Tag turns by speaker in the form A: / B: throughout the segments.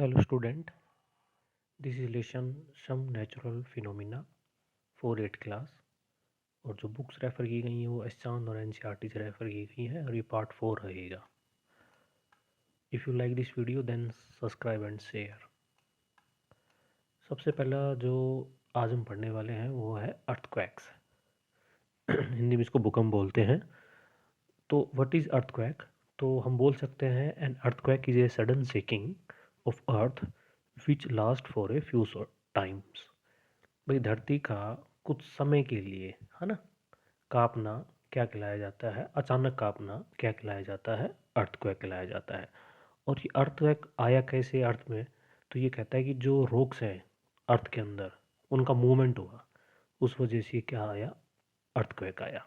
A: Hello student, this is lesson some natural phenomena for 8 class. और जो books refer की गई हैं वो एस और एनसीईआरटी से रेफ़र की गई हैं और ये पार्ट 4 रहेगा। If you like this video then subscribe and share. सबसे पहला जो आज हम पढ़ने वाले हैं वो है अर्थक्वेक्स। हिंदी में इसको भूकंप बोलते हैं। तो व्हाट इज़ अर्थक्वेक? तो हम बोल सकते हैं an earthquake is a sudden shaking of earth which last for a few times. भाई धरती का कुछ समय के लिए, है ना, कांपना क्या कहलाया जाता है? अचानक कांपना क्या कहलाया जाता है? अर्थक्वेक कहलाया जाता है। और ये अर्थक्वेक आया कैसे अर्थ में? तो ये कहता है कि जो रॉक्स हैं अर्थ के अंदर उनका मूवमेंट हुआ, उस वजह से क्या आया? अर्थक्वेक आया।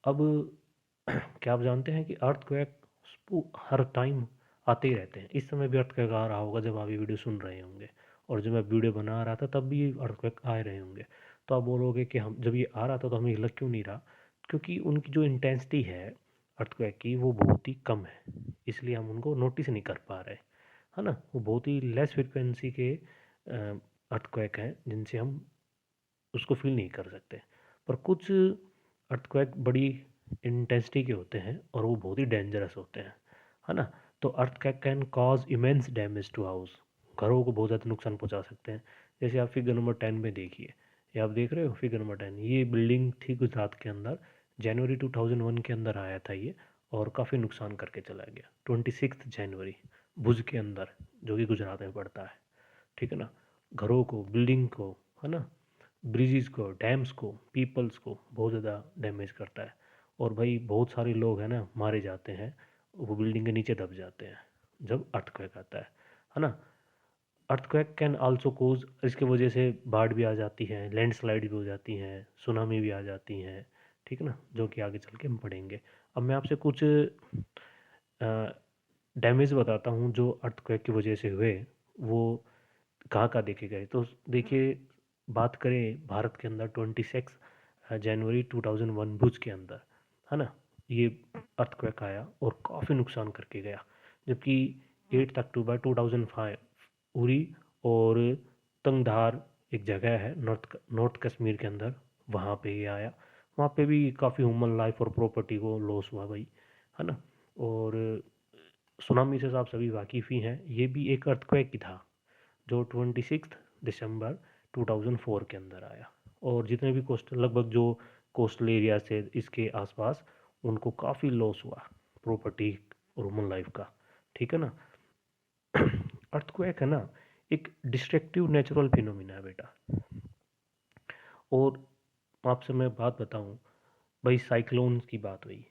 A: अब क्या आप जानते हैं कि अर्थक्वेक हर टाइम आते ही रहते हैं? इस समय भी अर्थक्वेक आ रहा होगा जब आप ये वीडियो सुन रहे होंगे, और जब मैं वीडियो बना रहा था तब भी अर्थक्वेक आ रहे होंगे। तो आप बोलोगे कि हम जब ये आ रहा था तो हमें ये लग क्यों नहीं रहा? क्योंकि उनकी जो इंटेंसिटी है अर्थक्वेक की वो बहुत ही कम है, इसलिए हम उनको नोटिस नहीं कर पा रहे, है ना। वो बहुत ही लेस फ्रिक्वेंसी के अर्थक्वेक हैं जिनसे हम उसको फील नहीं कर सकते। पर कुछ अर्थक्वेक बड़ी इंटेंसिटी के होते हैं और वो बहुत ही डेंजरस होते हैं, है ना। तो earthquake can cause immense damage to house. घरों को बहुत ज़्यादा नुकसान पहुंचा सकते हैं। जैसे आप फिगर नंबर 10 में देखिए, ये आप देख रहे हो फिगर नंबर 10। ये बिल्डिंग थी गुजरात के अंदर, जनवरी 2001 के अंदर आया था ये, और काफ़ी नुकसान करके चला गया। 26 जनवरी, भुज के अंदर, जो कि गुजरात में पड़ता है, ठीक है ना। घरों को, बिल्डिंग को, है ना, ब्रिजेस को, डैम्स को, पीपल्स को बहुत ज़्यादा डैमेज करता है। और भाई बहुत सारे लोग हैं ना मारे जाते हैं, वो बिल्डिंग के नीचे दब जाते हैं जब अर्थक्वेक आता है ना। अर्थक्वेक कैन आल्सो कोज, इसके वजह से बाढ़ भी आ जाती है, लैंडस्लाइड भी हो जाती हैं, सुनामी भी आ जाती हैं, ठीक है ना, जो कि आगे चल के हम पढ़ेंगे। अब मैं आपसे कुछ डैमेज बताता हूँ जो अर्थक्वेक की वजह से हुए, वो कहाँ कहाँ देखे गए। तो देखिए, बात करें भारत के अंदर 26 जनवरी 2001 भुज के अंदर, है ना, ये अर्थक्वेक आया और काफ़ी नुकसान करके गया। जबकि 8 अक्टूबर 2005 उरी और तंगधार एक जगह है नॉर्थ नॉर्थ कश्मीर के अंदर, वहाँ पे ये आया। वहाँ पे भी काफ़ी ह्यूमन लाइफ और प्रॉपर्टी को लॉस हुआ भाई, है ना। और सुनामी से आप सभी वाकिफ़ ही हैं, ये भी एक अर्थक्वेक ही था जो 26 दिसंबर 2004 के अंदर आया। और जितने भी कोस्टल, लगभग जो कोस्टल एरिया से इसके आसपास, उनको काफ़ी लॉस हुआ प्रॉपर्टी और ह्यूमन लाइफ का, ठीक है ना। अर्थक्वेक है ना, एक डिस्ट्रक्टिव नेचुरल फिनोमिना है बेटा। और आपसे मैं बात बताऊं, भाई साइक्लोन्स की बात हुई,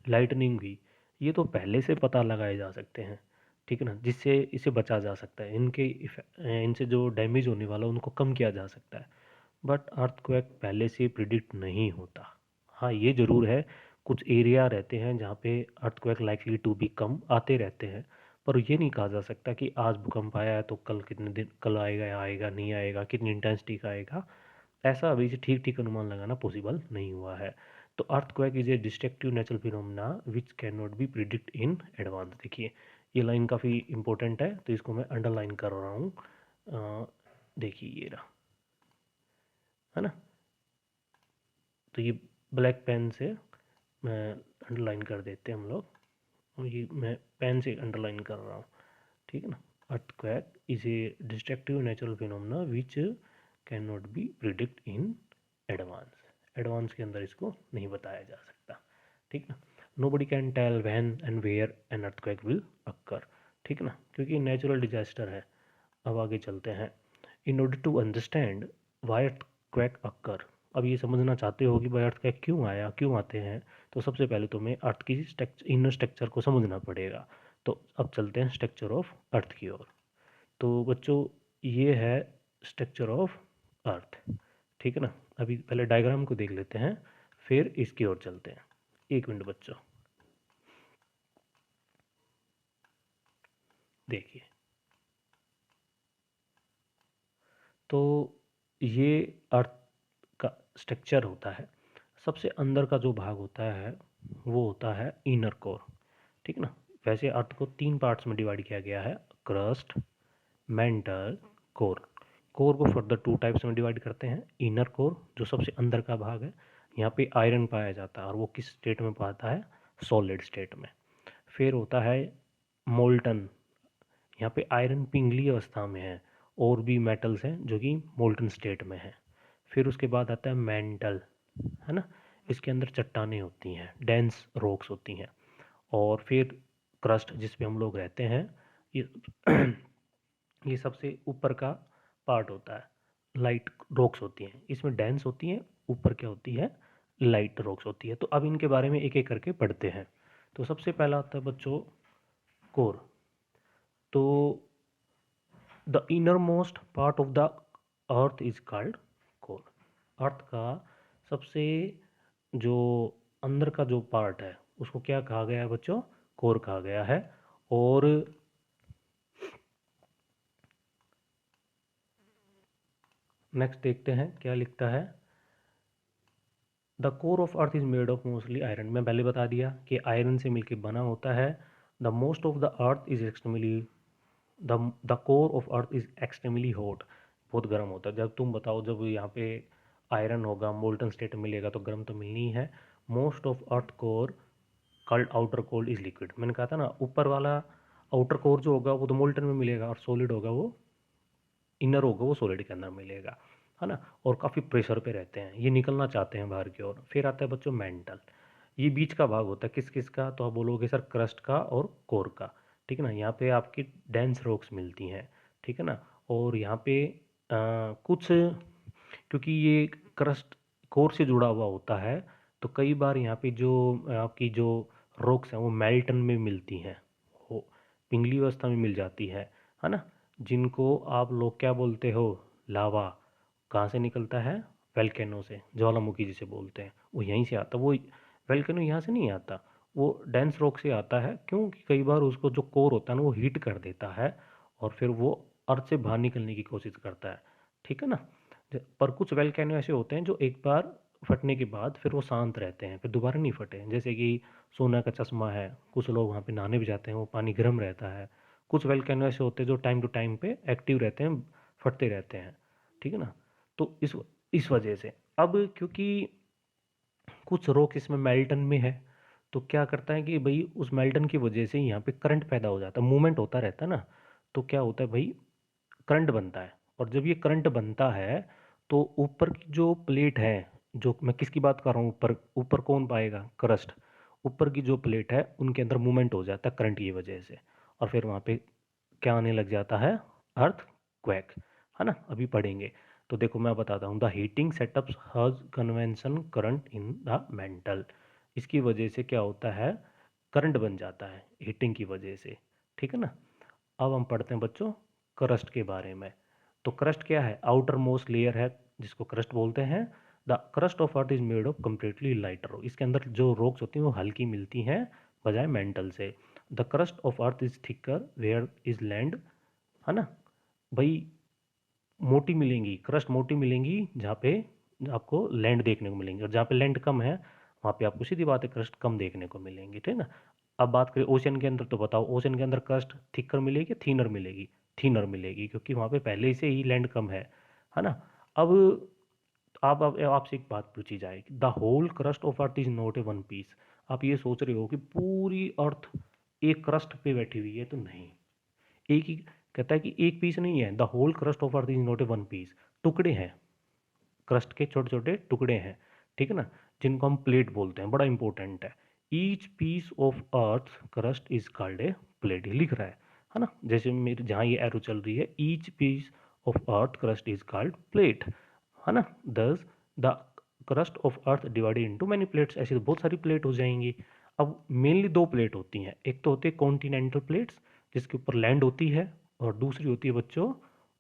A: लाइटनिंग हुई, ये तो पहले से पता लगाए जा सकते हैं, ठीक है ना, जिससे इसे बचा जा सकता है, इनसे जो डैमेज होने वाला उनको कम किया जा सकता है। बट अर्थक्वेक पहले से प्रिडिक्ट नहीं होता। हाँ ये ज़रूर है, कुछ एरिया रहते हैं जहाँ पे अर्थक्वेक लाइकली टू बी कम आते रहते हैं, पर ये नहीं कहा जा सकता कि आज भूकंप आया है तो कल कितने दिन, कल आएगा या आएगा नहीं आएगा, कितनी इंटेंसिटी का आएगा, ऐसा अभी से ठीक ठीक अनुमान लगाना पॉसिबल नहीं हुआ है। तो earthquake is a destructive natural phenomena which can not be predict in advance. देखिए ये लाइन काफ़ी इंपॉर्टेंट है, तो इसको मैं अंडरलाइन कर रहा हूँ। देखिए ये रहा, है ना। तो ये ब्लैक पेन से मैं अंडरलाइन कर देते हैं हम लोग, और ये मैं पेन से अंडरलाइन कर रहा हूँ, ठीक है ना। Earthquake is a destructive natural phenomena which can not be predict in advance. Advance के अंदर इसको नहीं बताया जा सकता, ठीक ना। Nobody can tell when and where an earthquake will occur, ठीक ना, क्योंकि नेचुरल डिजास्टर है। अब आगे चलते हैं। In order to understand why earthquake occur, अब ये समझना चाहते हो कि भाई अर्थक्वेक क्यों आया, क्यों आते हैं, तो सबसे पहले तुम्हें अर्थ की इनर स्ट्रक्चर को समझना पड़ेगा। तो अब चलते हैं स्ट्रक्चर ऑफ अर्थ की ओर। तो बच्चों ये है स्ट्रक्चर ऑफ अर्थ, ठीक है ना। अभी पहले डायग्राम को देख लेते हैं, फिर इसकी ओर चलते हैं। एक मिनट बच्चों, देखिए। तो ये अर्थ का स्ट्रक्चर होता है। सबसे अंदर का जो भाग होता है वो होता है इनर कोर, ठीक ना। वैसे अर्थ को 3 पार्ट्स में डिवाइड किया गया है, क्रस्ट, मेंटल, कोर। कोर को फर्दर 2 टाइप्स में डिवाइड करते हैं। इनर कोर जो सबसे अंदर का भाग है, यहाँ पे आयरन पाया जाता है और वो किस स्टेट में पाता है, सॉलिड स्टेट में। फिर होता है मोल्टन, यहाँ पे आयरन पिंगली अवस्था में है, और भी मेटल्स हैं जो कि मोल्टन स्टेट में है। फिर उसके बाद आता है मेंटल, है ना, इसके अंदर चट्टानें होती हैं, डेंस रॉक्स होती हैं। और फिर क्रस्ट जिस पे हम लोग रहते हैं, ये ये सबसे ऊपर का पार्ट होता है, लाइट रॉक्स होती हैं, इसमें डेंस होती हैं, ऊपर क्या होती है, लाइट रॉक्स होती है। तो अब इनके बारे में एक एक करके पढ़ते हैं। तो सबसे पहला आता है बच्चों कोर। तो the inner most part of the earth is called core. Earth का सबसे जो अंदर का जो पार्ट है उसको क्या कहा गया है बच्चों, कोर कहा गया है। और नेक्स्ट देखते हैं क्या लिखता है। The core of earth is made of mostly iron, मैं पहले बता दिया कि आयरन से मिलकर बना होता है। The most of the earth is extremely the core of earth is extremely hot, बहुत गर्म होता है। जब तुम बताओ, जब यहाँ पे आयरन होगा मोल्टन स्टेट में मिलेगा तो गर्म तो मिलनी ही है। Most of earth core called outer core is liquid, मैंने कहा था ना, ऊपर वाला आउटर कोर जो होगा वो तो मोल्टन में मिलेगा, और सॉलिड होगा वो, इनर होगा वो सॉलिड के अंदर मिलेगा, है ना। और काफ़ी प्रेशर पे रहते हैं, ये निकलना चाहते हैं बाहर की ओर। फिर आता है बच्चों मेंटल, ये बीच का भाग होता है किस किस का, तो आप बोलोगे सर क्रस्ट का और कोर का, ठीक है ना। यहाँ पे आपकी डेंस रॉक्स मिलती हैं, ठीक है ना। और यहाँ पे कुछ, क्योंकि ये क्रस्ट कोर से जुड़ा हुआ होता है, तो कई बार यहाँ पे जो आपकी जो रॉक्स हैं वो मेल्टन में मिलती हैं, वो पिंगली अवस्था में मिल जाती है ना। जिनको आप लोग क्या बोलते हो, लावा, कहाँ से निकलता है, वेल्केनो से, ज्वालामुखी जिसे बोलते हैं, वो यहीं से आता है। वो वेल्केनो यहाँ से नहीं आता, वो डेंस रॉक से आता है, क्योंकि कई बार उसको जो कोर होता है ना वो हीट कर देता है, और फिर वो अर्थ से बाहर निकलने की कोशिश करता है, ठीक है ना। पर कुछ वेल्केनो ऐसे होते हैं जो एक बार फटने के बाद फिर वो शांत रहते हैं, फिर दोबारा नहीं फटे, जैसे कि सोना का चश्मा है, कुछ लोग वहाँ पे नहाने भी जाते हैं, वो पानी गर्म रहता है। कुछ वेल्केनो ऐसे होते हैं जो टाइम टू टाइम पे एक्टिव रहते हैं, फटते रहते हैं, ठीक है ना। तो इस वजह से अब क्योंकि कुछ रॉक इसमें मेल्टन में है, तो क्या करता है कि भाई उस मेल्टन की वजह से यहाँ पे करंट पैदा हो जाता है, मूवमेंट होता रहता है ना। तो क्या होता है भाई, करंट बनता है, और जब ये करंट बनता है तो ऊपर की जो प्लेट है, जो मैं किसकी बात कर रहा हूँ, ऊपर ऊपर कौन पाएगा, क्रस्ट, ऊपर की जो प्लेट है उनके अंदर मूवमेंट हो जाता है करंट की वजह से, और फिर वहाँ पे क्या आने लग जाता है, अर्थ क्वैक, है ना, अभी पढ़ेंगे। तो देखो मैं बताता हूँ, the heating setups has convention current in the mental, इसकी वजह से क्या होता है, करंट बन जाता है हीटिंग की वजह से, ठीक है ना। अब हम पढ़ते हैं बच्चों क्रस्ट के बारे में। तो क्रस्ट क्या है, आउटर मोस्ट लेयर है जिसको क्रस्ट बोलते हैं। The crust of earth is made of completely lighter, इसके अंदर जो रॉक्स होती हैं वो हल्की मिलती हैं बजाय मेंटल से। The crust of earth is thicker where is land, है ना भाई, मोटी मिलेंगी, क्रस्ट मोटी मिलेंगी जहाँ पे आपको लैंड देखने को मिलेंगी, और जहाँ पे लैंड कम है वहाँ पे आपको सीधी बात है क्रस्ट कम देखने को मिलेंगी, ठीक है ना। अब बात करें ओशन के अंदर, तो बताओ ओशन के अंदर क्रस्ट थिकर मिलेगी, थीनर मिलेगी, थीनर मिलेगी, क्योंकि वहाँ पे पहले से ही लैंड कम है ना। अब अब आपसे एक बात पूछी जाए, the whole crust of earth is not a one piece, आप ये सोच रहे हो कि पूरी अर्थ एक क्रस्ट पे बैठी हुई है, तो नहीं, एक ही कहता है कि एक पीस नहीं है, the whole crust of earth is not a one piece, टुकड़े हैं, क्रस्ट के छोटे छोटे टुकड़े हैं, ठीक है ना, जिनको हम प्लेट बोलते हैं, बड़ा इंपॉर्टेंट है। Each piece of earth crust is called a plate, लिख रहा है ना, जैसे मेरे जहाँ ये एरो चल रही है, each piece of earth crust is called plate, है ना। Thus the crust of earth divided into many plates, ऐसी तो बहुत सारी प्लेट हो जाएंगी। अब मेनली दो प्लेट होती हैं, एक तो होती है कॉन्टिनेंटल प्लेट्स जिसके ऊपर लैंड होती है, और दूसरी होती है बच्चों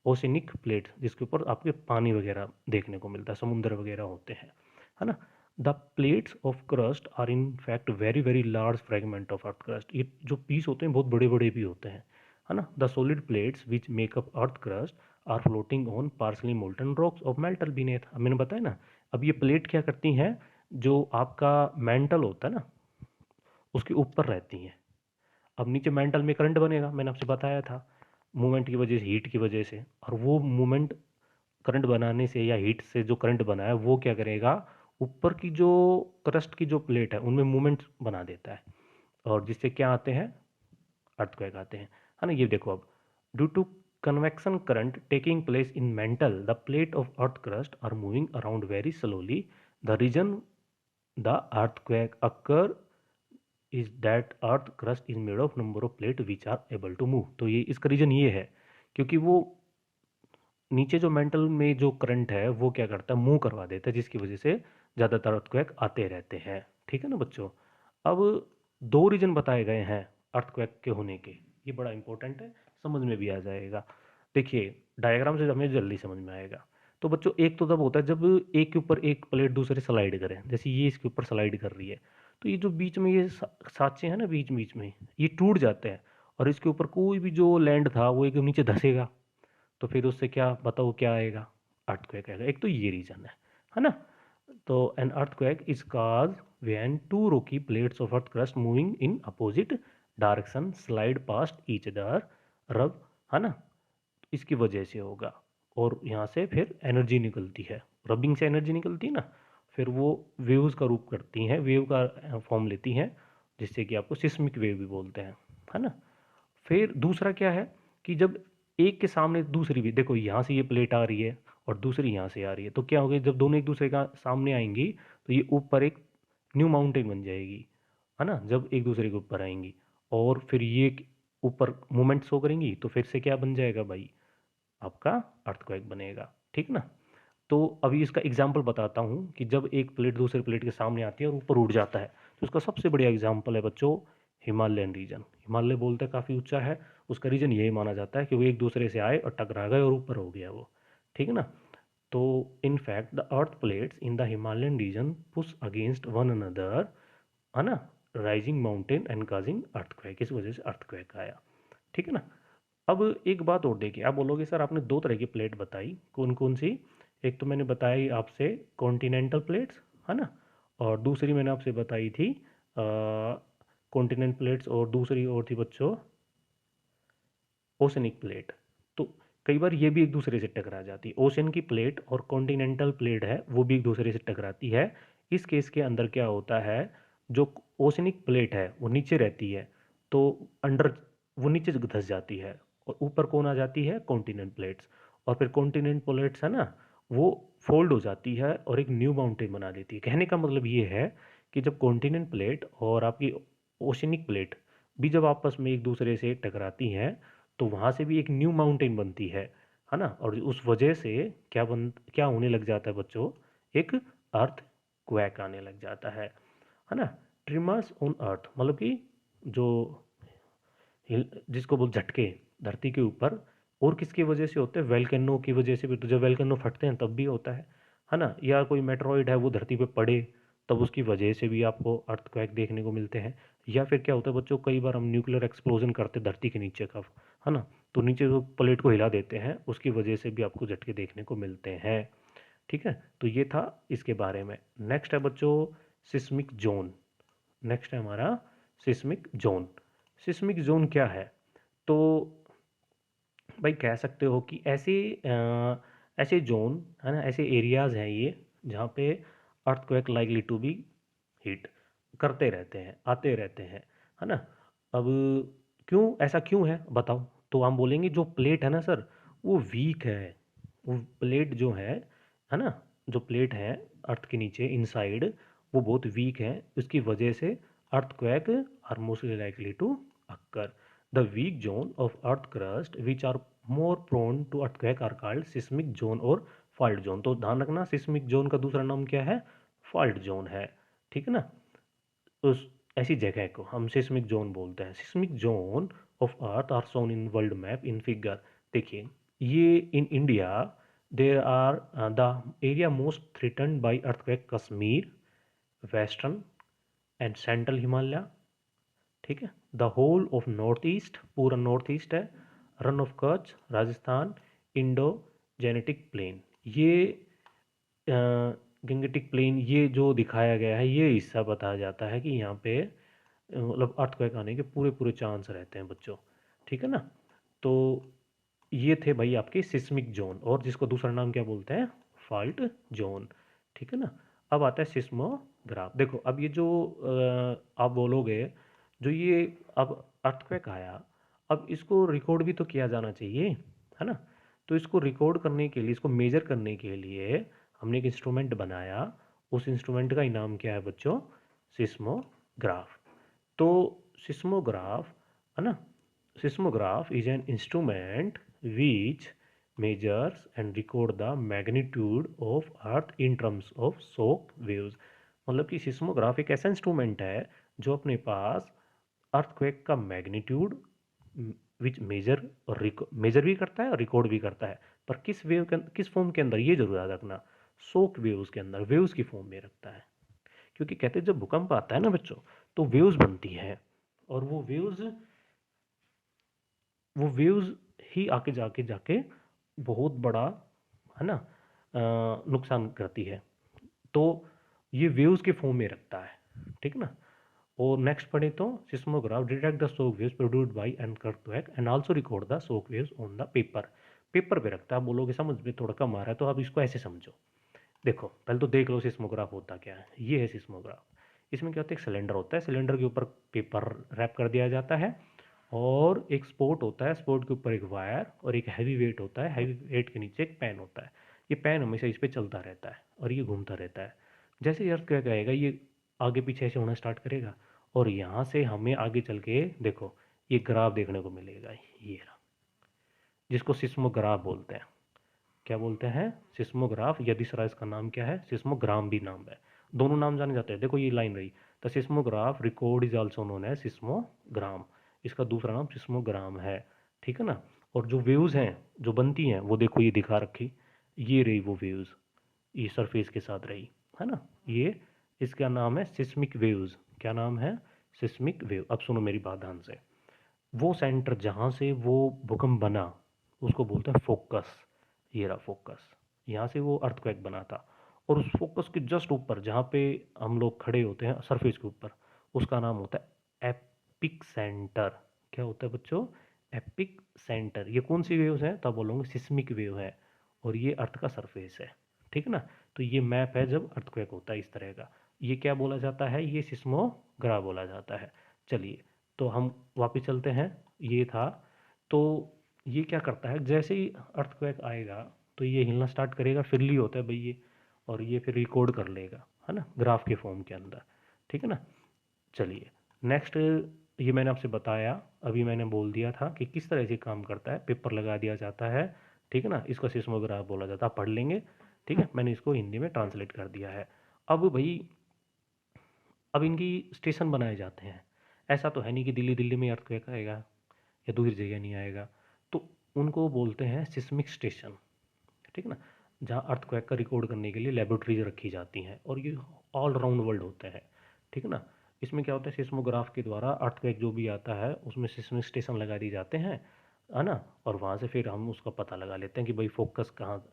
A: ओशनिक प्लेट जिसके ऊपर आपके पानी वगैरह देखने को मिलता है, समुद्र वगैरह होते हैं, है ना। The plates of crust are in fact very very large fragment of earth crust, ये जो पीस होते हैं बहुत बड़े बड़े भी होते हैं, है ना। The solid plates which make up earth crust are floating on partially molten rocks of mantle beneath, अब मैंने बताया ना। अब ये प्लेट क्या करती हैं, जो आपका मेंटल होता है ना उसके ऊपर रहती हैं। अब नीचे मेंटल में करंट बनेगा, मैंने आपसे बताया था, मूवमेंट की वजह से, हीट की वजह से, और वो मूवमेंट करंट बनाने से या हीट से जो करंट बना है वो क्या करेगा, ऊपर की जो क्रस्ट की जो प्लेट है उनमें मूवमेंट बना देता है, और जिससे क्या आते हैं, अर्थक्वेक आते हैं, है ना। ये देखो अब, due to convection current taking place in mantle, the plate of earth crust are moving around very slowly. The region the earthquake occur is that earth crust is made of number of plate which are able to move. तो ये इसका reason ये है क्योंकि वो नीचे जो mental में जो करंट है वो क्या करता है, मूव करवा देता है, जिसकी वजह से ज़्यादातर अर्थक्वेक आते रहते हैं। ठीक है ना बच्चों। अब दो रीजन बताए गए हैं अर्थक्वेक के होने के, ये बड़ा इंपॉर्टेंट है, समझ में भी आ जाएगा। देखिए डायग्राम से हमें जल्दी समझ में आएगा। तो बच्चों एक तो तब होता है जब एक के ऊपर एक प्लेट दूसरे स्लाइड करें, जैसे ये इसके ऊपर स्लाइड कर रही है, तो ये जो बीच में ये साँचे हैं ना, बीच बीच में ये टूट जाते हैं, और इसके ऊपर कोई भी जो लैंड था वो एकदम नीचे धसेगा, तो फिर उससे क्या बताओ क्या आएगा, अर्थक्वेक आएगा। एक तो ये रीजन है ना। तो an earthquake is cause when two rocky plates of earth crust moving in opposite direction slide past each other, rub, है ना, इसकी वजह से होगा। और यहाँ से फिर एनर्जी निकलती है, रबिंग से एनर्जी निकलती है ना, फिर वो वेव्स का रूप करती हैं, वेव का फॉर्म लेती हैं, जिससे कि आपको सिस्मिक वेव भी बोलते हैं, है ना। फिर दूसरा क्या है कि जब एक के सामने दूसरी भी, देखो यहाँ से ये प्लेट आ रही है और दूसरी यहाँ से आ रही है, तो क्या होगा, जब दोनों एक दूसरे का सामने आएंगी तो ये ऊपर एक न्यू माउंटेन बन जाएगी, है ना, जब एक दूसरे के ऊपर आएंगी, और फिर ये ऊपर मूवमेंट शो करेंगी, तो फिर से क्या बन जाएगा भाई, आपका अर्थक्वेक बनेगा। ठीक ना। तो अभी इसका एग्जाम्पल बताता हूँ कि जब एक प्लेट दूसरे प्लेट के सामने आती है और ऊपर उड़ जाता है, तो उसका सबसे बढ़िया एग्जाम्पल है बच्चों हिमालयन रीजन। हिमालय बोलते हैं काफ़ी ऊंचा है, उसका रीजन यही माना जाता है कि वो एक दूसरे से आए और टकरा गए और ऊपर हो गया वो। ठीक है ना। तो in fact the earth plates in the Himalayan region push against one another, है ना, rising mountain and causing earthquake, इस वजह से अर्थक्वेक आया। ठीक है ना। अब एक बात और देखिए, आप बोलोगे सर आपने दो तरह की प्लेट बताई, कौन कौन सी, एक तो मैंने बताई आपसे कॉन्टिनेंटल प्लेट्स, है ना, और दूसरी मैंने आपसे बताई थी कॉन्टिनेंट प्लेट्स, और दूसरी और थी बच्चों ओशनिक प्लेट। तो कई बार ये भी एक दूसरे से टकरा जाती है, ओशन की प्लेट और कॉन्टिनेंटल प्लेट है वो भी एक दूसरे से टकराती है। इस केस के अंदर क्या होता है, जो ओशनिक प्लेट है वो नीचे रहती है, तो अंडर वो नीचे धस जाती है, और ऊपर कौन आ जाती है, कॉन्टिनेंट प्लेट्स, और फिर कॉन्टिनेंट प्लेट्स है ना, वो फोल्ड हो जाती है और एक न्यू माउंटेन बना देती है। कहने का मतलब ये है कि जब कॉन्टिनेंट प्लेट और आपकी ओशनिक प्लेट भी जब आपस में एक दूसरे से टकराती हैं, तो वहाँ से भी एक न्यू माउंटेन बनती है ना, और उस वजह से क्या होने लग जाता है बच्चों, एक अर्थ क्वैक आने लग जाता है ना। ट्रिमर्स ऑन अर्थ मतलब कि जो जिसको बोल झटके धरती के ऊपर, और किसकी वजह से होते हैं, वेलकैनो की वजह से भी, तो जब वेलकैनो फटते हैं तब भी होता है ना, या कोई मेट्रॉइड है वो धरती पे पड़े तब उसकी वजह से भी आपको अर्थक्वेक देखने को मिलते हैं। या फिर क्या होता है बच्चों, कई बार हम न्यूक्लियर एक्सप्लोजन करते हैं धरती के नीचे का, है ना, तो नीचे जो प्लेट को हिला देते हैं उसकी वजह से भी आपको झटके देखने को मिलते हैं। ठीक है, तो ये था इसके बारे में। नेक्स्ट है बच्चों सिस्मिक जोन। नेक्स्ट है हमारा सिस्मिक जोन। सिस्मिक जोन क्या है, तो भाई कह सकते हो कि ऐसे जोन है ना, ऐसे एरियाज हैं ये जहाँ पे earthquake likely to be hit करते रहते हैं, आते रहते हैं, है ना। अब क्यों ऐसा क्यों है बताओ, तो हम बोलेंगे जो प्लेट है ना सर वो वीक है, वो प्लेट जो है ना, जो प्लेट है अर्थ के नीचे इनसाइड वो बहुत वीक है, उसकी वजह से earthquake are mostly likely to occur. The weak zone of earth crust which are more prone to earthquake are called seismic zone और fault zone। तो ध्यान रखना seismic zone का दूसरा नाम क्या है, fault zone है। ठीक है ना। उस ऐसी जगह को हम seismic zone बोलते हैं। seismic zone of earth are shown in world map in figure। देखिए ये in India there are the area most threatened by earthquake Kashmir, western and central Himalaya। ठीक है, the whole of north east, पूरा north east है, run of Kutch Rajasthan, Indo Gangetic plain, ये Gangetic plain, ये जो दिखाया गया है ये हिस्सा बताया जाता है कि यहाँ पे मतलब अर्थक्वेक आने के पूरे पूरे चांस रहते हैं बच्चों। ठीक है ना। तो ये थे भाई आपके सिस्मिक जोन, और जिसको दूसरा नाम क्या बोलते हैं, फॉल्ट जोन। ठीक है ना। अब आता है सिस्मोग्राफ। देखो अब ये जो आप बोलोगे, जो ये अब अर्थक्वेक आया, अब इसको रिकॉर्ड भी तो किया जाना चाहिए, है ना। तो इसको रिकॉर्ड करने के लिए, इसको मेजर करने के लिए हमने एक इंस्ट्रूमेंट बनाया। उस इंस्ट्रूमेंट का ही नाम क्या है बच्चों, सिस्मोग्राफ। तो सिस्मोग्राफ, है ना, seismograph is an instrument which measures and record the magnitude of earth in terms of shock waves। मतलब कि सिस्मोग्राफ एक ऐसा इंस्ट्रूमेंट है जो अपने पास अर्थक्वेक का मैग्नीट्यूड विच मेजर और मेजर भी करता है और रिकॉर्ड भी करता है। पर किस वेव के, किस फॉर्म के अंदर, ये जरूर याद रखना, शॉक वेव्स के अंदर, वेव्स की फॉर्म में रखता है। क्योंकि कहते हैं जब भूकंप आता है ना बच्चों, तो वेव्स बनती है, और वो वेव्स ही आके जाके जाके बहुत बड़ा, है ना, नुकसान करती है। तो ये वेव्स के फॉर्म में रखता है, ठीक ना। और नेक्स्ट पढ़े तो seismograph detect the shock waves produced by an earthquake and also record the shock waves on the paper. Paper पे रखता है। आप बोलोगे समझ में थोड़ा कम आ रहा है, तो आप इसको ऐसे समझो। देखो पहले तो देख लो सिस्मोग्राफ होता क्या है। ये है सिस्मोग्राफ। इसमें क्या होता है, एक सिलेंडर होता है, सिलेंडर के ऊपर पेपर रैप कर दिया जाता है, और एक स्पोर्ट होता है, स्पोर्ट के ऊपर एक वायर, और एक हैवी वेट होता है, हैवी वेट के नीचे एक पेन होता है। ये पेन हमेशा इस पर चलता रहता है और ये घूमता रहता है। जैसे अर्थ क्या कहेगा, ये आगे पीछे ऐसे होना स्टार्ट करेगा, और यहाँ से हमें आगे चल के देखो ये ग्राफ देखने को मिलेगा, ये रहा, जिसको सिस्मोग्राफ बोलते हैं। क्या बोलते हैं, सिस्मोग्राफ। या दूसरा इसका नाम क्या है, सिस्मोग्राम भी नाम है। दोनों नाम जाने जाते हैं। देखो ये लाइन रही, the seismograph record is also known as seismogram. इसका दूसरा नाम सिस्मोग्राम है, ठीक है ना। और जो वेव्स हैं जो बनती हैं वो देखो ये दिखा रखी, ये रही वो वेव्स, ये सरफेस के साथ रही, है ना। ये इसका नाम है सिस्मिक वेव्स। क्या नाम है, सिस्मिक वेव। अब सुनो मेरी बात ध्यान से। वो सेंटर जहाँ से वो भूकंप बना उसको बोलते हैं फोकस। ये रहा फोकस, यहाँ से वो अर्थक्वेक बना था। और उस फोकस के जस्ट ऊपर जहाँ पे हम लोग खड़े होते हैं सरफेस के ऊपर, उसका नाम होता है एपिक सेंटर। क्या होता है बच्चों, एपिक सेंटर। ये कौन सी वेव्स हैं, तब बोलोगे सिस्मिक वेव है, और ये अर्थ का सरफेस है, ठीक है ना। तो ये मैप है जब अर्थक्वेक होता है इस तरह का। ये क्या बोला जाता है, ये सिस्मोग्राफ बोला जाता है। चलिए, तो हम वापस चलते हैं। ये था, तो ये क्या करता है, जैसे ही अर्थक्वेक आएगा तो ये हिलना स्टार्ट करेगा, फिर ली होता है भाई ये, और ये फिर रिकॉर्ड कर लेगा, है ना, ग्राफ के फॉर्म के अंदर, ठीक है ना। चलिए नेक्स्ट, ये मैंने आपसे बताया, अभी मैंने बोल दिया था कि किस तरह से काम करता है। पेपर लगा दिया जाता है, ठीक है ना, इसको सिस्मोग्राफ बोला जाता है, आप पढ़ लेंगे, ठीक है। मैंने इसको हिंदी में ट्रांसलेट कर दिया है। अब भाई, अब इनकी स्टेशन बनाए जाते हैं। ऐसा तो है नहीं कि दिल्ली दिल्ली में अर्थक्वेक आएगा या दूसरी जगह नहीं आएगा। तो उनको बोलते हैं सिस्मिक स्टेशन, ठीक है ना, जहाँ अर्थक्वेक का रिकॉर्ड करने के लिए लेबोरेटरीज रखी जाती हैं, और ये ऑल राउंड वर्ल्ड होते हैं, ठीक है ना। इसमें क्या होता है, सिस्मोग्राफ के द्वारा अर्थक्वेक जो भी आता है उसमें सिस्मिक स्टेशन लगा दिए जाते हैं, है ना। और वहाँ से फिर हम उसका पता लगा लेते हैं कि भाई फोकस कहाँ,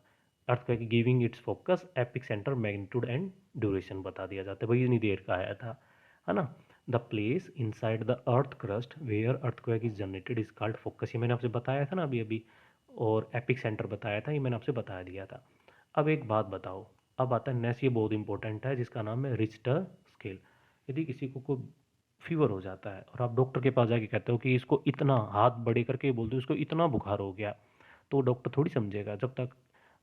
A: earthquake giving it's focus epic centre magnitude and duration बता दिया जाता है। भाई इतनी देर का आया था, है ना। The place inside the earth crust where earthquake is generated is called focus. ये मैंने आपसे बताया था ना अभी अभी। और एपिक सेंटर बताया था, ये मैंने आपसे बता दिया था। अब एक बात बताओ, अब आता है नेक्स्ट, ये बहुत इंपॉर्टेंट है, जिसका नाम है रिक्टर स्केल। यदि किसी को कोई फीवर हो जाता है और आप डॉक्टर के पास जाके कहते हो कि इसको इतना, हाथ बड़े करके बोलते हो इसको इतना बुखार हो गया, तो डॉक्टर थोड़ी समझेगा जब तक,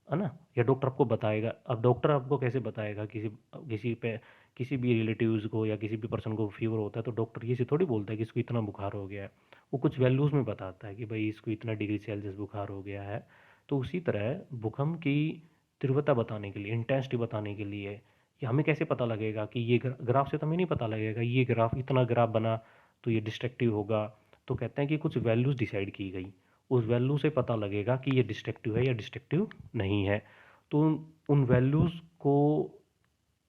A: है ना। या डॉक्टर आपको बताएगा, अब डॉक्टर आपको कैसे बताएगा, किसी किसी पे, किसी भी रिलेटिव्स को या किसी भी पर्सन को फीवर होता है तो डॉक्टर ये से थोड़ी बोलता है कि इसको इतना बुखार हो गया है। वो कुछ वैल्यूज़ में बताता है कि भाई इसको इतना डिग्री सेल्सियस बुखार हो गया है। तो उसी तरह भूकंप की तीव्रता बताने के लिए, इंटेंसिटी बताने के लिए, ये हमें कैसे पता लगेगा कि ये ग्राफ से तो हमें नहीं पता लगेगा ये ग्राफ, इतना ग्राफ बना तो ये डिस्ट्रक्टिव होगा। तो कहते हैं कि कुछ वैल्यूज़ डिसाइड की गई, उस वैल्यू से पता लगेगा कि ये डिस्ट्रक्टिव है या डिस्ट्रक्टिव नहीं है। तो उन वैल्यूज़ को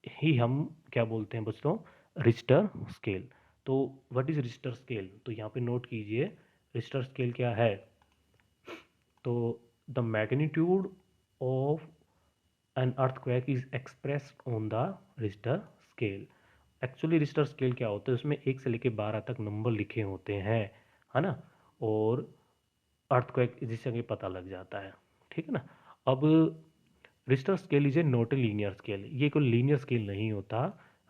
A: ही हम क्या बोलते हैं बच्चों, रिक्टर स्केल। तो व्हाट इज रिक्टर स्केल, तो यहाँ पे नोट कीजिए, रिक्टर स्केल क्या है। तो the magnitude of N earthquake is expressed on the Richter scale. Actually Richter scale क्या होता है, उसमें 1 से लेकर 12 तक नंबर लिखे होते हैं, है ना। और अर्थक्वेक जिससे कि पता लग जाता है, ठीक है ना। अब Richter scale is a not a linear scale, ये कोई लीनियर स्केल नहीं होता,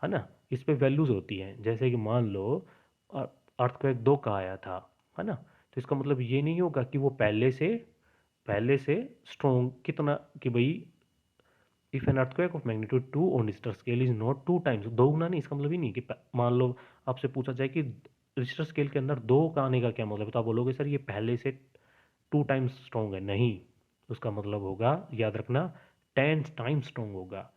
A: है ना। इस पे वैल्यूज होती हैं, जैसे कि मान लो अर्थक्वेक 2 का आया था, है ना। तो इसका मतलब ये नहीं होगा कि वो पहले से स्ट्रॉन्ग कितना, कि भाई if an earthquake of magnitude 2 on Richter scale is not 2 times, दो गुना नहीं, इसका मतलब ही नहीं कि मान लो आपसे पूछा जाए कि रिश्टर स्केल के अंदर 2 का आने का क्या मतलब है, तो आप बोलोगे सर ये पहले से 2 टाइम्स स्ट्रॉन्ग है, नहीं। उसका मतलब होगा, याद रखना, 10 टाइम्स स्ट्रॉन्ग होगा,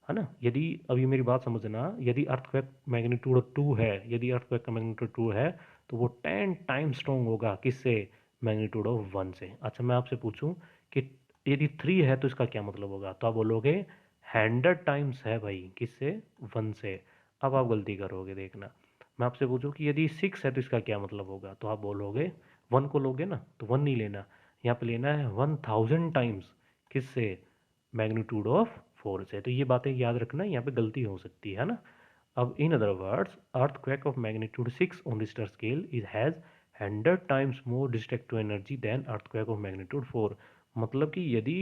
A: है ना। यदि अभी मेरी बात समझना, यदि अर्थक्वेक मैग्नीट्यूड 2 है, यदि अर्थक्वेक का मैग्नीट्यूड 2 है, तो वो 10 टाइम्स स्ट्रॉन्ग होगा किससे, मैग्नीट्यूड ऑफ 1 से। अच्छा मैं आपसे पूछूं कि यदि 3 है तो इसका क्या मतलब होगा, तो आप बोलोगे 100 टाइम्स है भाई, किससे, 1 से। अब आप गलती करोगे, देखना। मैं आपसे पूछूं कि यदि 6 है तो इसका क्या मतलब होगा, तो आप बोलोगे 1 को लोगे ना, तो 1 नहीं लेना, यहाँ पे लेना है 1000 टाइम्स, किससे, मैग्नीट्यूड ऑफ 4 से। तो ये बातें याद रखना, यहाँ पे गलती हो सकती है ना। अब in other words, earthquake of magnitude 6 on Richter scale is has 100 times more destructive energy than earthquake of magnitude 4। मतलब कि यदि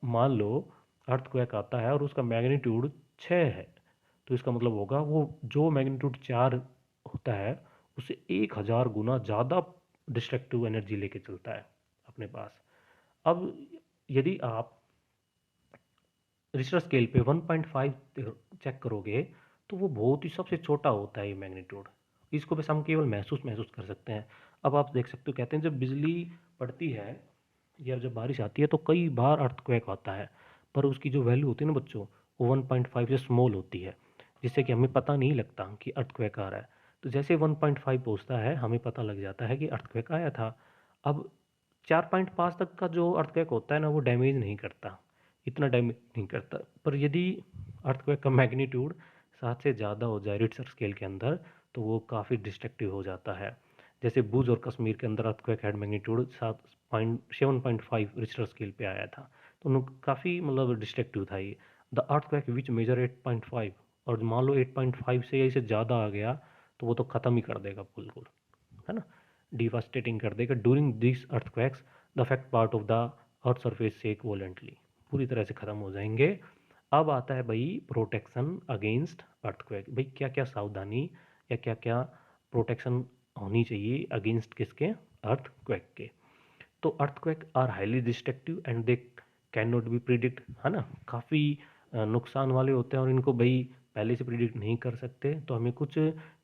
A: मान लो अर्थक्वेक आता है और उसका मैग्नीट्यूड 6 है, तो इसका मतलब होगा वो जो मैग्नीट्यूड 4 होता है उससे 1000 गुना ज़्यादा डिस्ट्रक्टिव एनर्जी लेके चलता है अपने पास। अब यदि आप रिश्टर स्केल पे 1.5 चेक करोगे, तो वो बहुत ही सबसे छोटा होता है ये मैग्नीट्यूड। इसको बस हम केवल महसूस महसूस कर सकते हैं। अब आप देख सकते हो, कहते हैं जब बिजली पड़ती है या जब बारिश आती है तो कई बार अर्थक्वेक आता है, पर उसकी जो वैल्यू होती है ना बच्चों, वो 1.5 से स्मॉल होती है, जिससे कि हमें पता नहीं लगता कि अर्थक्वेक आ रहा है। तो जैसे 1.5 पहुँचता है हमें पता लग जाता है कि अर्थक्वेक आया था। अब 4.5 तक का जो अर्थक्वेक होता है ना, वो डैमेज नहीं करता, इतना डैमेज नहीं करता। पर यदि अर्थक्वेक का मैग्नीट्यूड 7 से ज़्यादा हो जाए रिक्टर स्केल के अंदर, तो वो काफ़ी डिस्ट्रक्टिव हो जाता है। जैसे भुज और कश्मीर के अंदर earthquake had magnitude 7.5 Richter scale पे आया था, तो उन काफ़ी मतलब डिस्ट्रक्टिव था ये। द अर्थक्वेक विच मेजर 8.5, और मान लो 8.5 से या इससे ज़्यादा आ गया, तो वो तो ख़त्म ही कर देगा बिल्कुल, है ना, डिवास्टेटिंग कर देगा। During this earthquakes the affect part of the earth surface shake violently, पूरी तरह से ख़त्म हो जाएंगे। अब आता है भाई प्रोटेक्शन अगेंस्ट अर्थक्वेक। भाई क्या क्या सावधानी या क्या क्या प्रोटेक्शन होनी चाहिए अगेंस्ट किसके, अर्थक्वेक के। तो earthquake are highly destructive and they can not be predict, है ना। काफ़ी नुकसान वाले होते हैं और इनको भाई पहले से प्रिडिक्ट नहीं कर सकते, तो हमें कुछ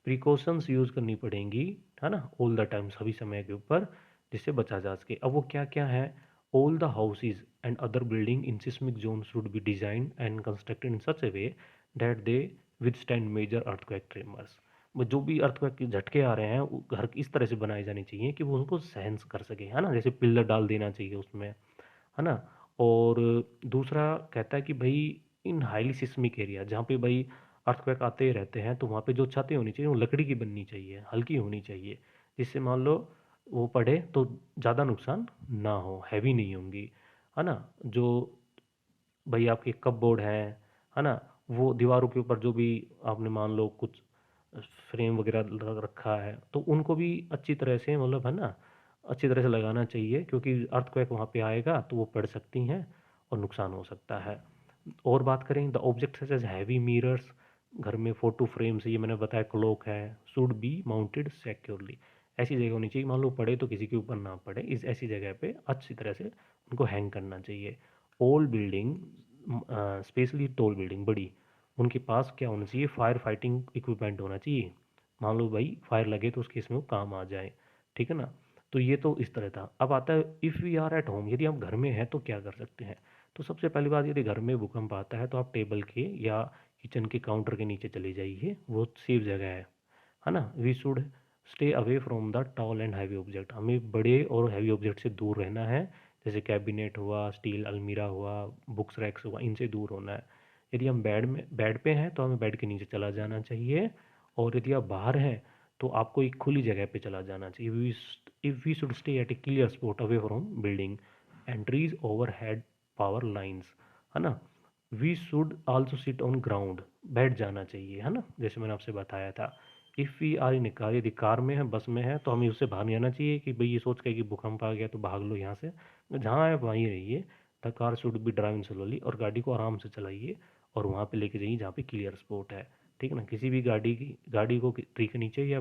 A: प्रिकॉशंस यूज़ करनी पड़ेंगी, है ना, ऑल द टाइम, सभी समय के ऊपर, जिससे बचा जा सके। अब वो क्या क्या है, all the houses and other building in seismic zone should be design and constructed in such a way that they withstand major earthquake tremors. जो भी अर्थक्वेक के झटके आ रहे हैं, वो घर इस तरह से बनाए जाने चाहिए कि वो उनको सहन कर सके, है ना। जैसे पिलर डाल देना चाहिए उसमें, है ना। और दूसरा कहता है कि भाई इन हाईली सिस्मिक एरिया जहाँ पे भाई अर्थक्वेक आते ही रहते हैं, तो वहाँ पे जो छतें होनी चाहिए वो लकड़ी की बननी चाहिए, हल्की होनी चाहिए, जिससे मान लो वो पड़े तो ज़्यादा नुकसान ना हो, हैवी नहीं होंगी, है ना। जो भाई आपके कपबोर्ड है ना, वो दीवारों के ऊपर जो भी आपने मान लो कुछ फ्रेम वगैरह रखा है, तो उनको भी अच्छी तरह से मतलब, है ना, अच्छी तरह से लगाना चाहिए, क्योंकि अर्थक्वेक वहाँ पे आएगा तो वो पड़ सकती हैं और नुकसान हो सकता है। और बात करें the object such as heavy mirrors, घर में फोटो फ्रेम्स, ये मैंने बताया, क्लॉक है, शुड बी माउंटेड सिक्योरली, ऐसी जगह होनी चाहिए मान लो पड़े तो किसी के ऊपर ना पड़े, इस ऐसी जगह पे अच्छी तरह से उनको हैंग करना चाहिए। Old building, specially tall building बड़ी, उनके पास क्या होना चाहिए, फायर फाइटिंग इक्विपमेंट होना चाहिए, मान लो भाई फायर लगे तो उसके इसमें वो काम आ जाए, ठीक है ना। तो ये तो इस तरह था। अब आता है if we are at home, यदि हम घर में हैं तो क्या कर सकते हैं। तो सबसे पहली बात, यदि घर में भूकंप आता है तो आप टेबल के या किचन के काउंटर के नीचे चले जाइए, वो सेफ जगह है ना। We should stay away from the tall and heavy object, हमें बड़े और हैवी ऑब्जेक्ट से दूर रहना है, जैसे कैबिनेट हुआ, स्टील अलमीरा हुआ, बुक्स रैक्स हुआ, इनसे दूर होना है। यदि हम बेड पे हैं तो हमें बेड के नीचे चला जाना चाहिए, और यदि आप बाहर हैं तो आपको एक खुली जगह पे चला जाना चाहिए। If we should stay at a clear spot away from building and trees overhead power lines, है ना। We should also sit on ground, बैठ जाना चाहिए, है ना, जैसे मैंने आपसे बताया था। If we are in a car, यदि कार में है, बस में है, तो हमें उससे बाहर नहीं आना चाहिए कि भाई ये सोच के कि भूकंप आ गया तो भाग लो यहाँ से। जहाँ है वहीं रहिए। The car should be driving slowly, और गाड़ी को आराम से चलाइए और वहाँ पे लेके जाइए जहाँ पे क्लियर स्पॉट है। ठीक है ना, किसी भी गाड़ी को ट्री के नीचे या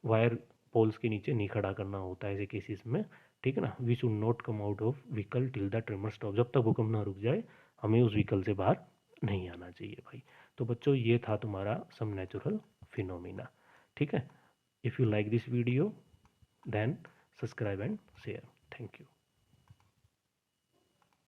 A: वायर पोल्स के नीचे नहीं खड़ा करना होता है ऐसे केसेस में। ठीक है ना, we should not come out of vehicle till the tremor stop, जब तक भूकंप ना रुक जाए हमें उस व्हीकल से बाहर नहीं आना चाहिए भाई। तो बच्चों ये था तुम्हारा सम नेचुरल फिनोमिना। ठीक है, if you like this video then subscribe and share. Thank you.